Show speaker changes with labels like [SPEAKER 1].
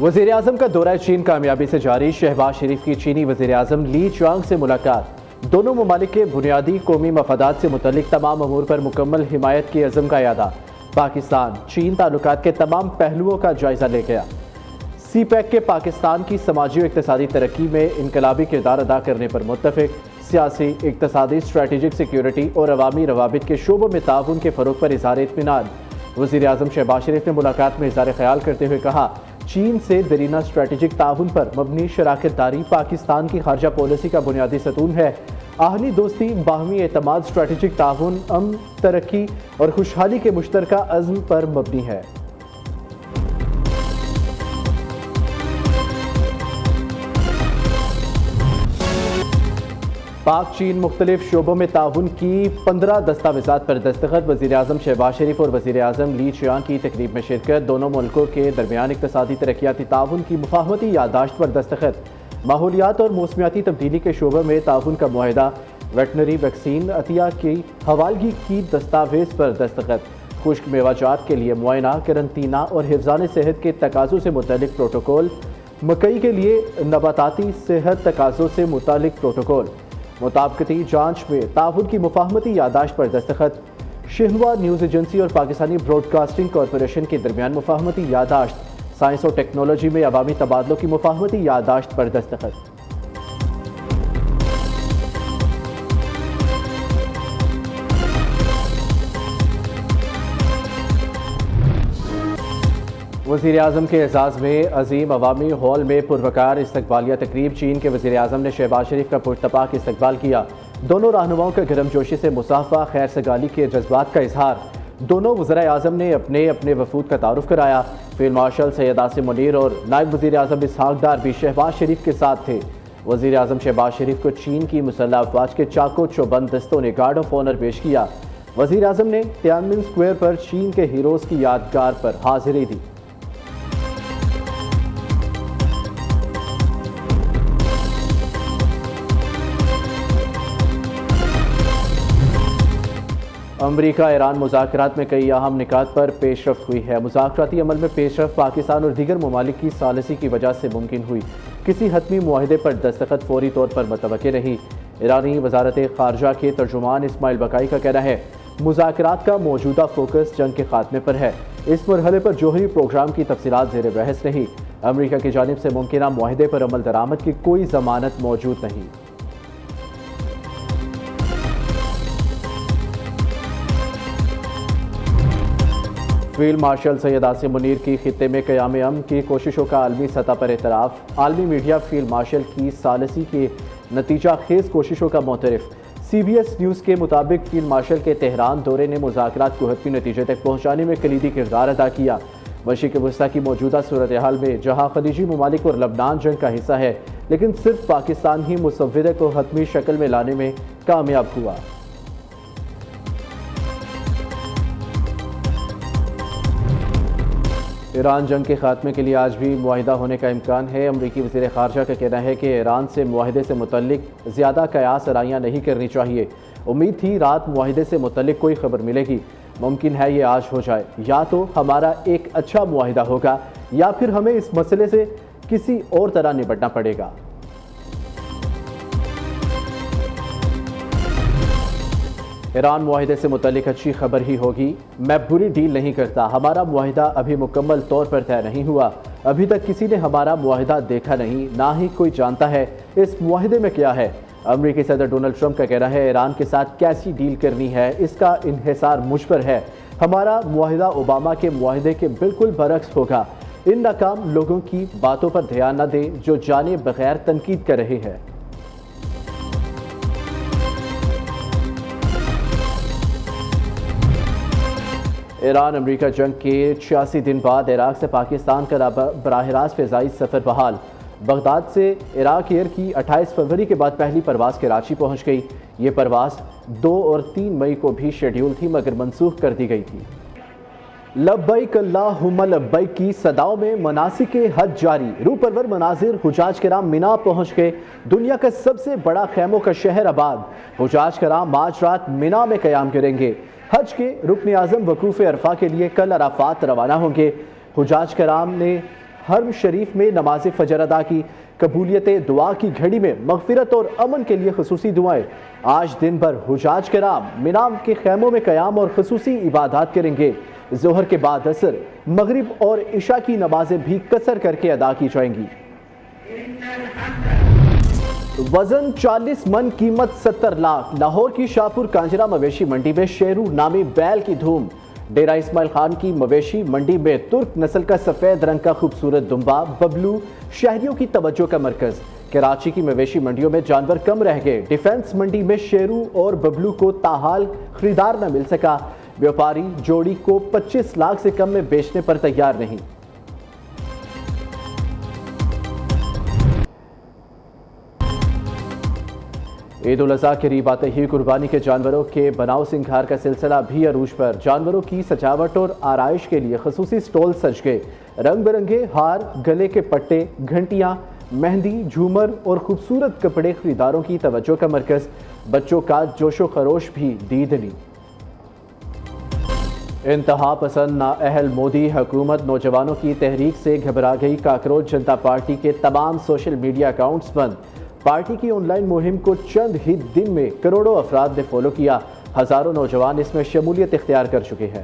[SPEAKER 1] وزیر اعظم کا دورہ چین کامیابی سے جاری، شہباز شریف کی چینی وزیر اعظم لی چیانگ سے ملاقات، دونوں ممالک کے بنیادی قومی مفادات سے متعلق تمام امور پر مکمل حمایت کے عزم کا اعادہ، پاکستان چین تعلقات کے تمام پہلوؤں کا جائزہ لے گیا۔ سی پیک کے پاکستان کی سماجی و اقتصادی ترقی میں انقلابی کردار ادا کرنے پر متفق، سیاسی، اقتصادی، اسٹریٹجک سیکیورٹی اور عوامی روابط کے شعبوں میں تعاون کے فروغ پر اظہار اطمینان۔ وزیر اعظم شہباز شریف نے ملاقات میں اظہار خیال کرتے ہوئے کہا، چین سے دیرینہ اسٹریٹجک تعاون پر مبنی شراکت داری پاکستان کی خارجہ پالیسی کا بنیادی ستون ہے۔ آہنی دوستی، باہمی اعتماد، اسٹریٹجک تعاون، امن، ترقی اور خوشحالی کے مشترکہ عزم پر مبنی ہے۔ پاک چین مختلف شعبوں میں تعاون کی 15 دستاویزات پر دستخط، وزیر اعظم شہباز شریف اور وزیر اعظم لی چیانگ کی تقریب میں شرکت، دونوں ملکوں کے درمیان اقتصادی ترقیاتی تعاون کی مفاہمتی یادداشت پر دستخط، ماحولیات اور موسمیاتی تبدیلی کے شعبے میں تعاون کا معاہدہ، ویٹنری ویکسین عطیہ کی حوالگی کی دستاویز پر دستخط، خشک میوہ جات کے لیے معائنہ، قرنطینہ اور حفظان صحت کے تقاضوں سے متعلق پروٹوکول، مکئی کے لیے نباتاتی صحت تقاضوں سے متعلق پروٹوکول، مطابقتی جانچ میں تعاون کی مفاہمتی یادداشت پر دستخط، شنہوا نیوز ایجنسی اور پاکستانی براڈ کاسٹنگ کارپوریشن کے درمیان مفاہمتی یادداشت، سائنس اور ٹیکنالوجی میں عوامی تبادلوں کی مفاہمتی یادداشت پر دستخط۔ وزیر اعظم کے اعزاز میں عظیم عوامی ہال میں پروقار استقبالیہ تقریب، چین کے وزیر اعظم نے شہباز شریف کا پرتپاک استقبال کیا، دونوں رہنماؤں کا گرم جوشی سے مصافحہ، خیر سگالی کے جذبات کا اظہار، دونوں وزرائے اعظم نے اپنے اپنے وفود کا تعارف کرایا، فیلڈ مارشل سید عاصم منیر اور نائب وزیر اعظم اسحاق ڈار بھی شہباز شریف کے ساتھ تھے۔ وزیر اعظم شہباز شریف کو چین کی مسلح افواج کے چاکو چوبند دستوں نے گارڈ آف آنر پیش کیا۔ وزیر اعظم نے تیانمن اسکوائر پر چین کے ہیروز کی یادگار پر حاضری دی۔ امریکہ ایران مذاکرات میں کئی اہم نکات پر پیش رفت ہوئی ہے۔ مذاکراتی عمل میں پیش رفت پاکستان اور دیگر ممالک کی ثالثی کی وجہ سے ممکن ہوئی۔ کسی حتمی معاہدے پر دستخط فوری طور پر متوقع نہیں۔ ایرانی وزارت خارجہ کے ترجمان اسماعیل بقائی کا کہنا ہے، مذاکرات کا موجودہ فوکس جنگ کے خاتمے پر ہے۔ اس مرحلے پر جوہری پروگرام کی تفصیلات زیر بحث نہیں۔ امریکہ کی جانب سے ممکنہ معاہدے پر عمل درآمد کی کوئی ضمانت موجود نہیں۔ فیلڈ مارشل سید عاصم منیر کی خطے میں قیام امن کی کوششوں کا عالمی سطح پر اعتراف، عالمی میڈیا فیلڈ مارشل کی ثالثی کی نتیجہ خیز کوششوں کا معترف۔ سی بی ایس نیوز کے مطابق فیلڈ مارشل کے تہران دورے نے مذاکرات کو حتمی نتیجے تک پہنچانے میں کلیدی کردار ادا کیا۔ مشرق وسطیٰ کی موجودہ صورتحال میں جہاں خلیجی ممالک اور لبنان جنگ کا حصہ ہے، لیکن صرف پاکستان ہی مسودے کو حتمی شکل میں لانے میں کامیاب ہوا۔ ایران جنگ کے خاتمے کے لیے آج بھی معاہدہ ہونے کا امکان ہے۔ امریکی وزیر خارجہ کا کہنا ہے کہ ایران سے معاہدے سے متعلق زیادہ قیاس آرائیاں نہیں کرنی چاہیے۔ امید تھی رات معاہدے سے متعلق کوئی خبر ملے گی، ممکن ہے یہ آج ہو جائے۔ یا تو ہمارا ایک اچھا معاہدہ ہوگا یا پھر ہمیں اس مسئلے سے کسی اور طرح نپٹنا پڑے گا۔ ایران معاہدے سے متعلق اچھی خبر ہی ہوگی، میں بری ڈیل نہیں کرتا۔ ہمارا معاہدہ ابھی مکمل طور پر طے نہیں ہوا، ابھی تک کسی نے ہمارا معاہدہ دیکھا نہیں، نہ ہی کوئی جانتا ہے اس معاہدے میں کیا ہے۔ امریکی صدر ڈونلڈ ٹرمپ کا کہنا ہے، ایران کے ساتھ کیسی ڈیل کرنی ہے اس کا انحصار مجھ پر ہے۔ ہمارا معاہدہ اوباما کے معاہدے کے بالکل برعکس ہوگا۔ ان ناکام لوگوں کی باتوں پر دھیان نہ دیں جو جانے بغیر تنقید کر رہے ہیں۔ ایران امریکہ جنگ کے 86 دن بعد عراق سے پاکستان کا براہ راست فضائی سفر بحال۔ بغداد سے عراق ایئر کی 28 فروری کے بعد پہلی پرواز کراچی پہنچ گئی۔ یہ پرواز 2 اور 3 مئی کو بھی شیڈیول تھی مگر منسوخ کر دی گئی تھی۔ لبیک اللہم لبیک کی صداؤں میں مناسک حج جاری، روح پرور مناظر، حجاج کرام مینا پہنچ گئے۔ دنیا کا سب سے بڑا خیموں کا شہر آباد، حجاج کرام آج رات مینا میں قیام کریں گے۔ حج کے رکن اعظم وقوف عرفہ کے لیے کل عرفات روانہ ہوں گے۔ حجاج کرام نے حرم شریف میں نماز فجر ادا کی۔ قبولیت دعا کی گھڑی میں مغفرت اور امن کے لیے خصوصی دعائیں۔ آج دن بھر حجاج کرام مینا کے خیموں میں قیام اور خصوصی عبادات کریں گے۔ ظہر کے بعد عصر، مغرب اور عشاء کی نمازیں بھی قصر کر کے ادا کی جائیں گی۔ وزن 40 من، قیمت 70 لاکھ۔ لاہور کی شاہپور کانجرا مویشی منڈی میں شیرو نامی بیل کی دھوم۔ ڈیرہ اسماعیل خان کی مویشی منڈی میں ترک نسل کا سفید رنگ کا خوبصورت دمبا ببلو شہریوں کی توجہ کا مرکز۔ کراچی کی مویشی منڈیوں میں جانور کم رہ گئے۔ ڈیفنس منڈی میں شیرو اور ببلو کو تاحال خریدار نہ مل سکا۔ بیوپاری جوڑی کو 25 لاکھ سے کم میں بیچنے پر تیار نہیں۔ عید الاضحیٰ قریب آتے ہی قربانی کے جانوروں کے بناؤ سنگھار کا سلسلہ بھی عروج پر۔ جانوروں کی سجاوٹ اور آرائش کے لیے خصوصی سٹول سج گئے۔ رنگ برنگے ہار، گلے کے پٹے، گھنٹیاں، مہندی، جھومر اور خوبصورت کپڑے خریداروں کی توجہ کا مرکز۔ بچوں کا جوش و خروش بھی دیدنی۔ انتہا پسند نااہل مودی حکومت نوجوانوں کی تحریک سے گھبرا گئی۔ کاکروچ جنتا پارٹی کے تمام سوشل میڈیا اکاؤنٹس بند۔ پارٹی کی آن لائن مہم کو چند ہی دن میں کروڑوں افراد نے فالو کیا۔ ہزاروں نوجوان اس میں شمولیت اختیار کر چکے ہیں۔